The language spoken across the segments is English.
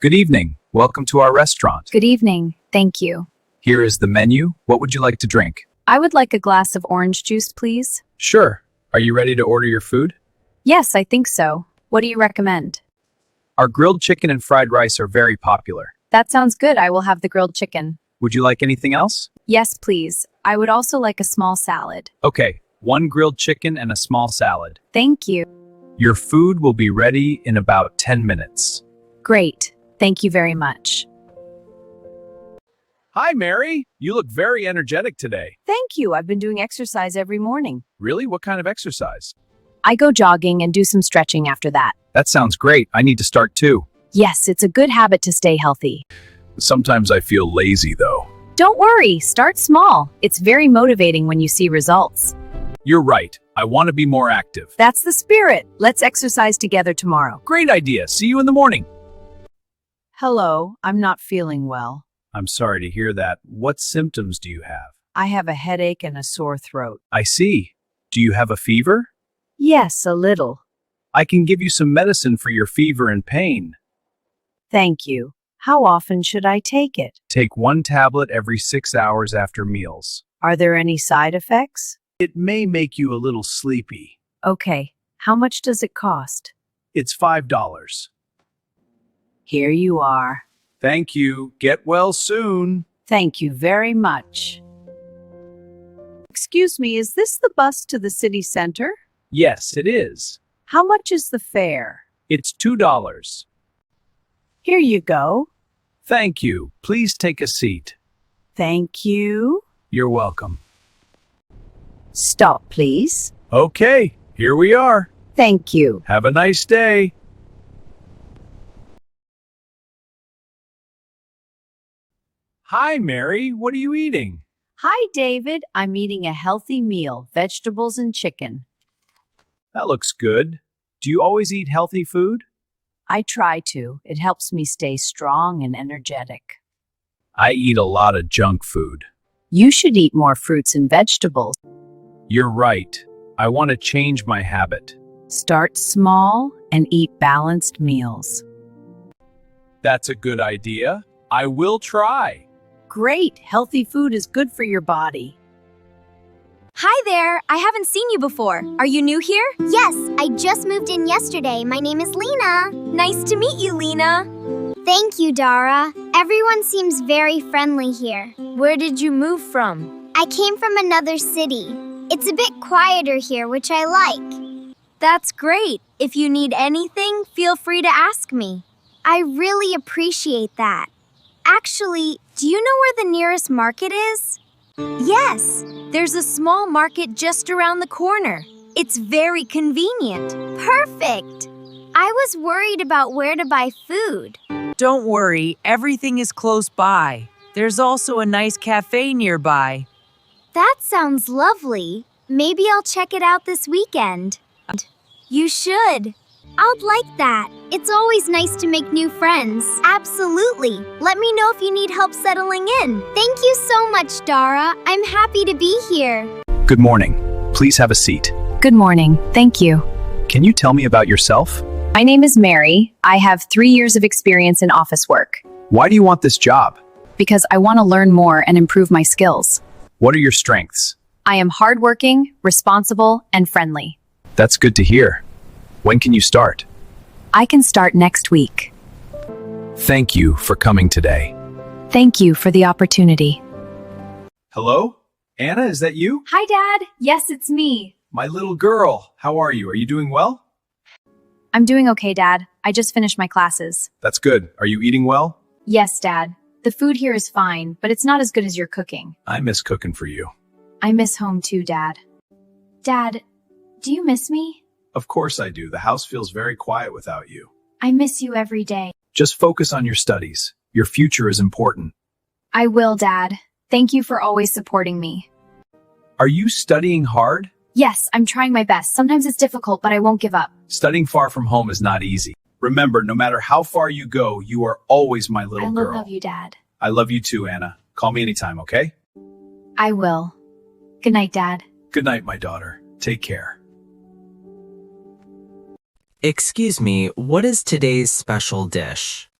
Good evening. Welcome to our restaurant. Good evening. Thank you. Here is the menu. What would you like to drink? I would like a glass of orange juice, please. Sure. Are you ready to order your food? Yes, I think so. What do you recommend? Our grilled chicken and fried rice are very popular. That sounds good. I will have the grilled chicken. Would you like anything else? Yes, please. I would also like a small salad. Okay, one grilled chicken and a small salad. Thank you. Your food will be ready in about 10 minutes. Great. Thank you very much. Hi, Mary. You look very energetic today. Thank you. I've been doing exercise every morning. Really? What kind of exercise? I go jogging and do some stretching after that. That sounds great. I need to start too. Yes, it's a good habit to stay healthy. Sometimes I feel lazy though. Don't worry. Start small. It's very motivating when you see results. You're right. I want to be more active. That's the spirit. Let's exercise together tomorrow. Great idea. See you in the morning. Hello, I'm not feeling well. I'm sorry to hear that. What symptoms do you have? I have a headache and a sore throat. I see. Do you have a fever? Yes, a little. I can give you some medicine for your fever and pain. Thank you. How often should I take it? Take one tablet every 6 hours after meals. Are there any side effects? It may make you a little sleepy. Okay. How much does it cost? It's $5. Here you are. Thank you. Get well soon. Thank you very much. Excuse me, is this the bus to the city center? Yes, it is. How much is the fare? It's $2. Here you go. Thank you. Please take a seat. Thank you. You're welcome. Stop, please. Okay, here we are. Thank you. Have a nice day. Hi, Mary. What are you eating? Hi, David. I'm eating a healthy meal, vegetables and chicken. That looks good. Do you always eat healthy food? I try to. It helps me stay strong and energetic. I eat a lot of junk food. You should eat more fruits and vegetables. You're right. I want to change my habit. Start small and eat balanced meals. That's a good idea. I will try. Great! Healthy food is good for your body. Hi there! I haven't seen you before. Are you new here? Yes, I just moved in yesterday. My name is Lena. Nice to meet you, Lena. Thank you, Dara. Everyone seems very friendly here. Where did you move from? I came from another city. It's a bit quieter here, which I like. That's great. If you need anything, feel free to ask me. I really appreciate that. Actually, do you know where the nearest market is? Yes, there's a small market just around the corner. It's very convenient. Perfect! I was worried about where to buy food. Don't worry, everything is close by. There's also a nice cafe nearby. That sounds lovely. Maybe I'll check it out this weekend. You should. I'd like that. It's always nice to make new friends. Absolutely. Let me know if you need help settling in. Thank you so much, Dara. I'm happy to be here. Good morning. Please have a seat. Good morning. Thank you. Can you tell me about yourself? My name is Mary. I have 3 years of experience in office work Why do you want this job? because I want to learn more and improve my skills. What are your strengths? I am hardworking, responsible, and friendly. That's good to hear. When can you start? I can start next week. Thank you for coming today. Thank you for the opportunity. Hello? Anna, is that you? Hi, Dad. Yes, it's me. My little girl. How are you? Are you doing well? I'm doing okay, Dad. I just finished my classes. That's good. Are you eating well? Yes, Dad. The food here is fine, but it's not as good as your cooking. I miss cooking for you. I miss home too, Dad. Dad, do you miss me? Of course I do. The house feels very quiet without you. I miss you every day. Just focus on your studies. Your future is important. I will, Dad. Thank you for always supporting me. Are you studying hard? Yes, I'm trying my best. Sometimes it's difficult, but I won't give up. Studying far from home is not easy. Remember, no matter how far you go, you are always my little girl. I love you, Dad. I love you too, Anna. Call me anytime, okay? I will. Good night, Dad. Good night, my daughter. Take care. Excuse me, what is today's special dish?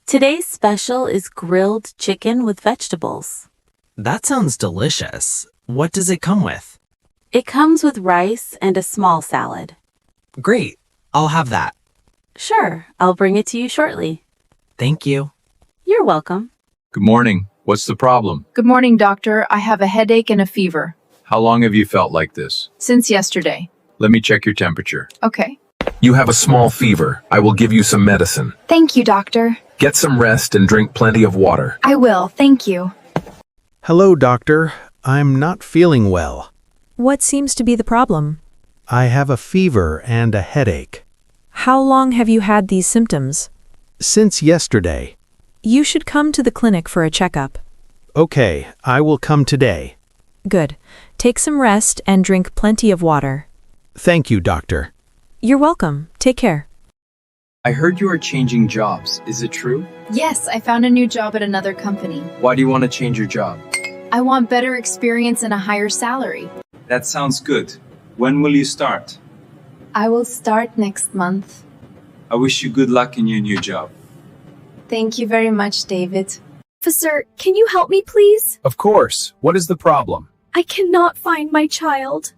Today's special is grilled chicken with vegetables. That sounds delicious. What does it come with? It comes with rice and a small salad. Great. I'll have that. Sure, I'll bring it to you shortly. Thank you. You're welcome. Good morning. What's the problem? Good morning, doctor. I have a headache and a fever. How long have you felt like this? Since yesterday. Let me check your temperature. Okay. You have a small fever. I will give you some medicine. Thank you, doctor. Get some rest and drink plenty of water. I will, thank you. Hello, doctor. I'm not feeling well. What seems to be the problem? I have a fever and a headache. How long have you had these symptoms? Since yesterday. You should come to the clinic for a checkup. Okay, I will come today. Good. Take some rest and drink plenty of water. Thank you, doctor. You're welcome. Take care. I heard you are changing jobs. Is it true? Yes, I found a new job at another company. Why do you want to change your job? I want better experience and a higher salary. That sounds good. When will you start? I will start next month. I wish you good luck in your new job. Thank you very much, David. Officer, can you help me, please? Of course. What is the problem? I cannot find my child.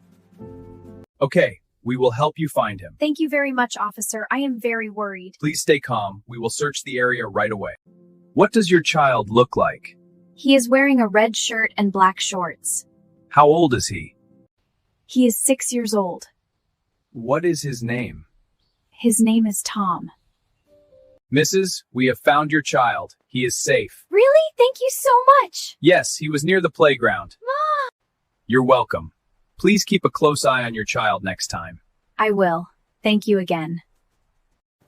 Okay, we will help you find him. Thank you very much, officer. I am very worried. Please stay calm. We will search the area right away. What does your child look like? He is wearing a red shirt and black shorts. How old is he? He is 6 years old. What is his name? His name is Tom. Mrs., we have found your child. He is safe. Really? Thank you so much. Yes, he was near the playground. Mom! You're welcome. Please keep a close eye on your child next time. I will. Thank you again.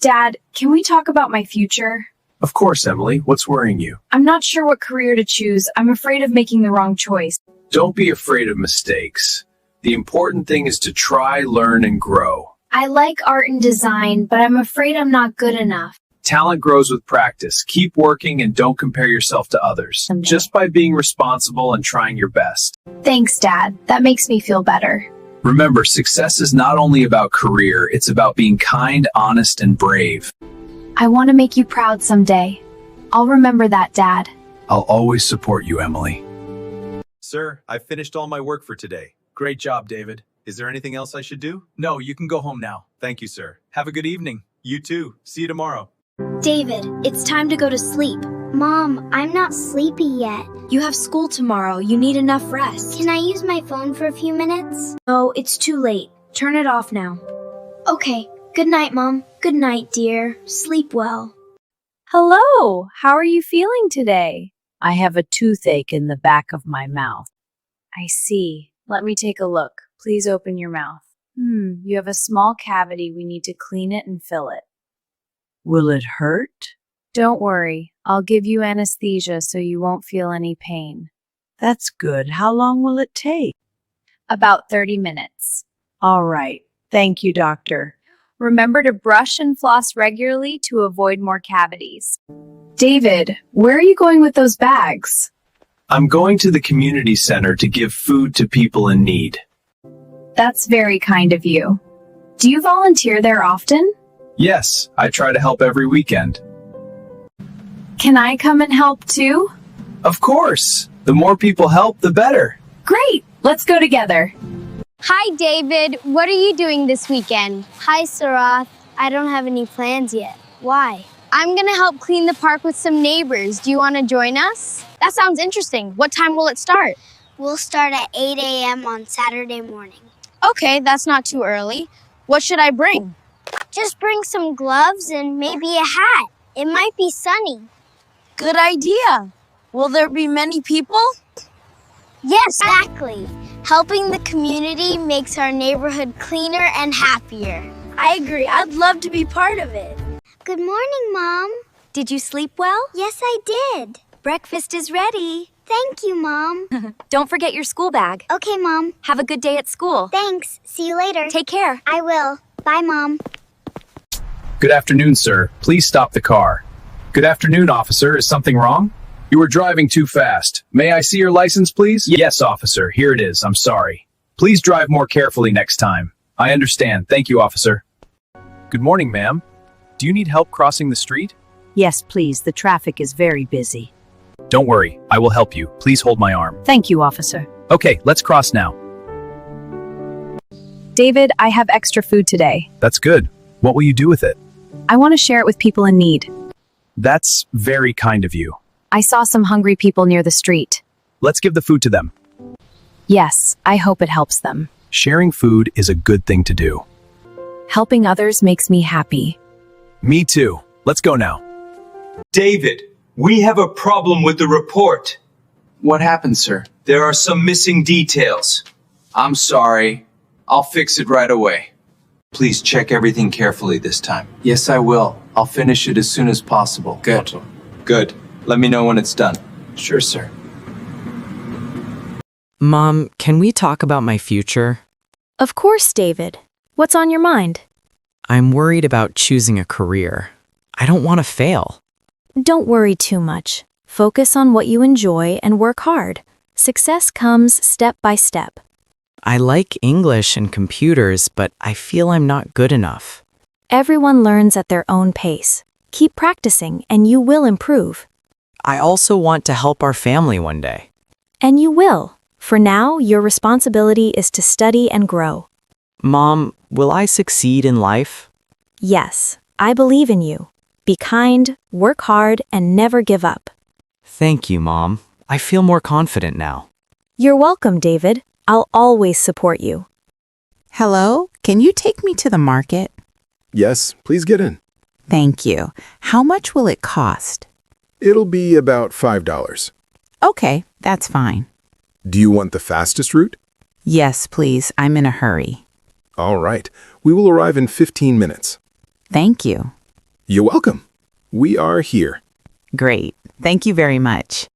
Dad, can we talk about my future? Of course, Emily. What's worrying you? I'm not sure what career to choose. I'm afraid of making the wrong choice. Don't be afraid of mistakes. The important thing is to try, learn, and grow. I like art and design, but I'm afraid I'm not good enough. Talent grows with practice. Keep working and don't compare yourself to others. Someday. Just by being responsible and trying your best. Thanks, Dad. That makes me feel better. Remember, success is not only about career, it's about being kind, honest, and brave. I want to make you proud someday. I'll remember that, Dad. I'll always support you, Emily. Sir, I've finished all my work for today. Great job, David. Is there anything else I should do? No, you can go home now. Thank you, sir. Have a good evening. You too. See you tomorrow. David, it's time to go to sleep. Mom, I'm not sleepy yet. You have school tomorrow. You need enough rest. Can I use my phone for a few minutes? Oh, it's too late. Turn it off now. Okay. Good night, Mom. Good night, dear. Sleep well. Hello. How are you feeling today? I have a toothache in the back of my mouth. I see. Let me take a look. Please open your mouth. You have a small cavity. We need to clean it and fill it. Will it hurt? Don't worry. I'll give you anesthesia so you won't feel any pain. That's good. How long will it take? About 30 minutes. All right. Thank you, doctor. Remember to brush and floss regularly to avoid more cavities. David, where are you going with those bags? I'm going to the community center to give food to people in need. That's very kind of you. Do you volunteer there often? Yes, I try to help every weekend. Can I come and help too? Of course. The more people help, the better. Great. Let's go together. Hi, David. What are you doing this weekend? Hi, Sarath. I don't have any plans yet. Why? I'm gonna help clean the park with some neighbors. Do you want to join us? That sounds interesting. What time will it start? We'll start at 8 a.m. on Saturday morning. Okay, that's not too early. What should I bring? Just bring some gloves and maybe a hat. It might be sunny. Good idea. Will there be many people? Yes, exactly. Helping the community makes our neighborhood cleaner and happier. I agree. I'd love to be part of it. Good morning, Mom. Did you sleep well? Yes, I did. Breakfast is ready. Thank you, Mom. Don't forget your school bag. Okay, Mom. Have a good day at school. Thanks. See you later. Take care. I will. Bye, Mom. Good afternoon, sir. Please stop the car. Good afternoon, officer. Is something wrong? You were driving too fast. May I see your license, please? Yes, officer. Here it is. I'm sorry. Please drive more carefully next time. I understand. Thank you, officer. Good morning, ma'am. Do you need help crossing the street? Yes, please. The traffic is very busy. Don't worry, I will help you. Please hold my arm. Thank you, officer. Okay, let's cross now. David, I have extra food today. That's good. What will you do with it? I want to share it with people in need. That's very kind of you. I saw some hungry people near the street. Let's give the food to them. Yes, I hope it helps them. Sharing food is a good thing to do. Helping others makes me happy. Me too. Let's go now. David, we have a problem with the report. What happened, sir? There are some missing details. I'm sorry. I'll fix it right away. Please check everything carefully this time. Yes, I will. I'll finish it as soon as possible. Good. Good. Let me know when it's done. Sure, sir. Mom, can we talk about my future? Of course, David. What's on your mind? I'm worried about choosing a career. I don't want to fail. Don't worry too much. Focus on what you enjoy and work hard. Success comes step by step. I like English and computers, but I feel I'm not good enough. Everyone learns at their own pace. Keep practicing and you will improve. I also want to help our family one day. And you will. For now, your responsibility is to study and grow. Mom, will I succeed in life? Yes, I believe in you. Be kind, work hard, and never give up. Thank you, Mom. I feel more confident now. You're welcome, David. I'll always support you. Hello, can you take me to the market? Yes, please get in. Thank you. How much will it cost? It'll be about $5. Okay, that's fine. Do you want the fastest route? Yes, please. I'm in a hurry. All right. We will arrive in 15 minutes. Thank you. You're welcome. We are here. Great. Thank you very much.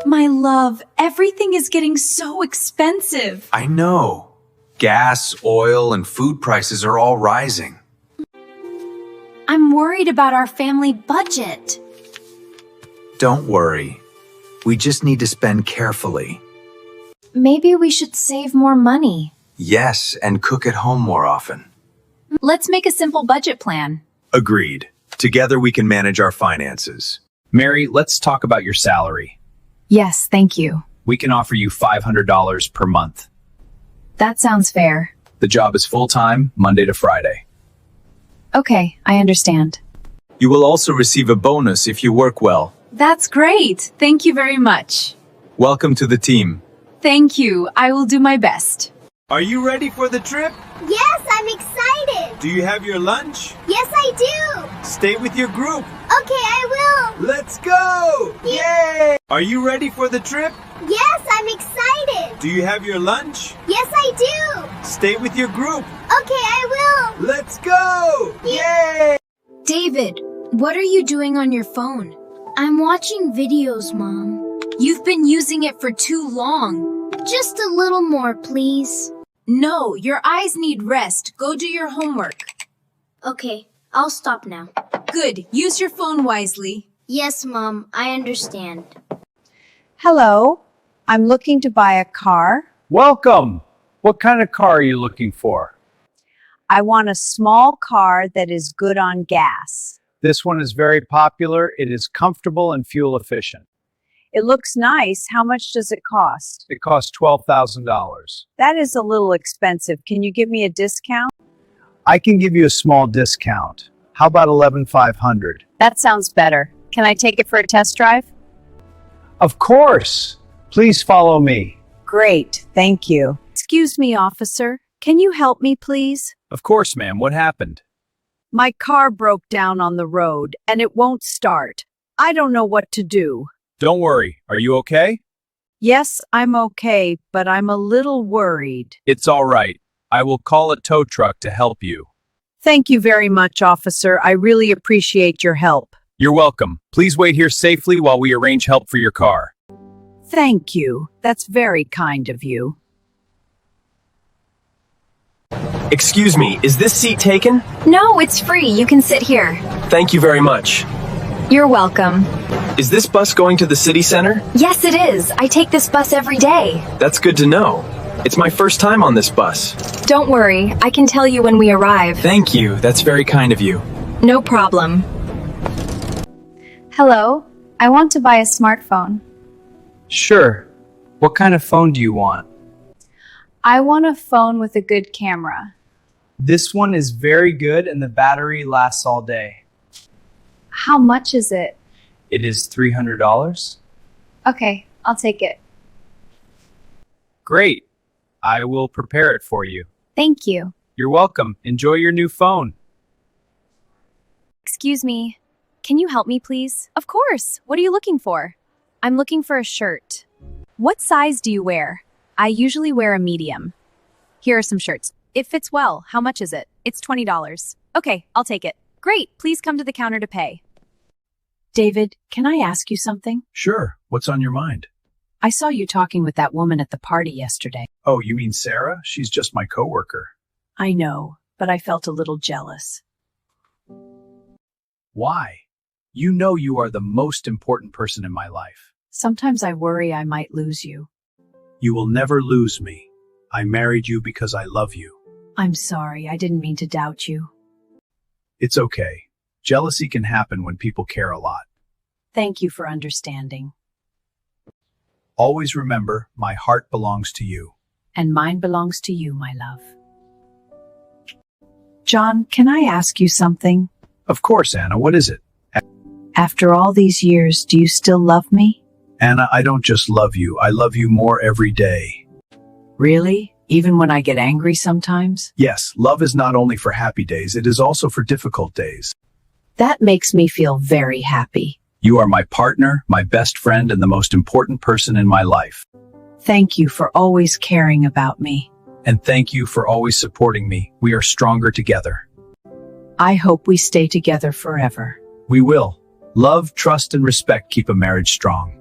My love, everything is getting so expensive. I know. Gas, oil, and food prices are all rising. I'm worried about our family budget. Don't worry. We just need to spend carefully. Maybe we should save more money. Yes, and cook at home more often. Let's make a simple budget plan. Agreed. Together we can manage our finances. Mary, let's talk about your salary. Yes, thank you. We can offer you $500 per month. That sounds fair. The job is full-time, Monday to Friday. Okay, I understand. You will also receive a bonus if you work well. That's great. Thank you very much. Welcome to the team. Thank you. I will do my best. Are you ready for the trip? Yes, I'm excited. Do you have your lunch? Yes, I do. Stay with your group. Okay, I will. Let's go! Yay! Are you ready for the trip? Yes, I'm excited. Do you have your lunch? Yes, I do. Stay with your group. Okay, I will. Let's go! Yay! David, what are you doing on your phone? I'm watching videos, Mom. You've been using it for too long. Just a little more, please. No, your eyes need rest. Go do your homework. Okay, I'll stop now. Good. Use your phone wisely. Yes, Mom, I understand. Hello. I'm looking to buy a car. Welcome. What kind of car are you looking for? I want a small car that is good on gas. This one is very popular. It is comfortable and fuel efficient. It looks nice. How much does it cost? It costs $12,000. That is a little expensive. Can you give me a discount? I can give you a small discount. How about $11,500? That sounds better. Can I take it for a test drive? Of course. Please follow me. Great. Thank you. Excuse me, officer. Can you help me, please? Of course, ma'am. What happened? My car broke down on the road and it won't start. I don't know what to do. Don't worry. Are you okay? Yes, I'm okay, but I'm a little worried. It's all right. I will call a tow truck to help you. Thank you very much, officer. I really appreciate your help. You're welcome. Please wait here safely while we arrange help for your car. Thank you. That's very kind of you. Excuse me, is this seat taken? No, it's free. You can sit here. Thank you very much. You're welcome. Is this bus going to the city center? Yes, it is. I take this bus every day. That's good to know. It's my first time on this bus. Don't worry. I can tell you when we arrive. Thank you. That's very kind of you. No problem. Hello, I want to buy a smartphone. Sure. What kind of phone do you want? I want a phone with a good camera. This one is very good and the battery lasts all day. How much is it? It is $300. Okay, I'll take it. Great. I will prepare it for you. Thank you. You're welcome. Enjoy your new phone. Excuse me. Can you help me, please? Of course. What are you looking for? I'm looking for a shirt. What size do you wear? I usually wear a medium. Here are some shirts. It fits well. How much is it? It's $20. Okay, I'll take it. Great. Please come to the counter to pay. David, can I ask you something? Sure. What's on your mind? I saw you talking with that woman at the party yesterday. Oh, you mean Sarah? She's just my coworker. I know, but I felt a little jealous. Why? You know you are the most important person in my life. Sometimes I worry I might lose you. You will never lose me. I married you because I love you. I'm sorry, I didn't mean to doubt you. It's okay. Jealousy can happen when people care a lot. Thank you for understanding. Always remember, my heart belongs to you. And mine belongs to you, my love. John, can I ask you something? Of course, Anna. What is it? After all these years, do you still love me? Anna, I don't just love you. I love you more every day. Really? Even when I get angry sometimes? Yes, love is not only for happy days, it is also for difficult days. That makes me feel very happy. You are my partner, my best friend, and the most important person in my life. Thank you for always caring about me. And thank you for always supporting me. We are stronger together. I hope we stay together forever. We will. Love, trust, and respect keep a marriage strong.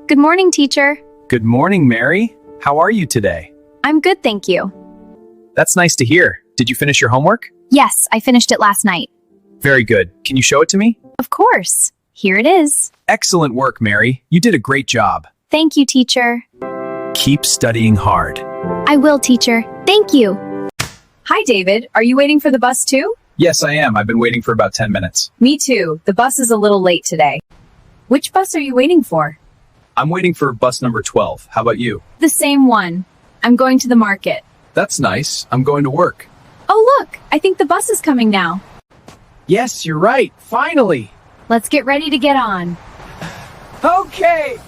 Good morning, teacher. Good morning, Mary. How are you today? I'm good, thank you. That's nice to hear. Did you finish your homework? Yes, I finished it last night. Very good. Can you show it to me? Of course. Here it is. Excellent work, Mary. You did a great job. Thank you, teacher. Keep studying hard. I will, teacher. Thank you. Hi, David. Are you waiting for the bus too? Yes, I am. I've been waiting for about 10 minutes. Me too. The bus is a little late today. Which bus are you waiting for? I'm waiting for bus number 12. How about you? The same one. I'm going to the market. That's nice. I'm going to work. Oh, look. I think the bus is coming now. Yes, you're right. Finally. Let's get ready to get on. Okay.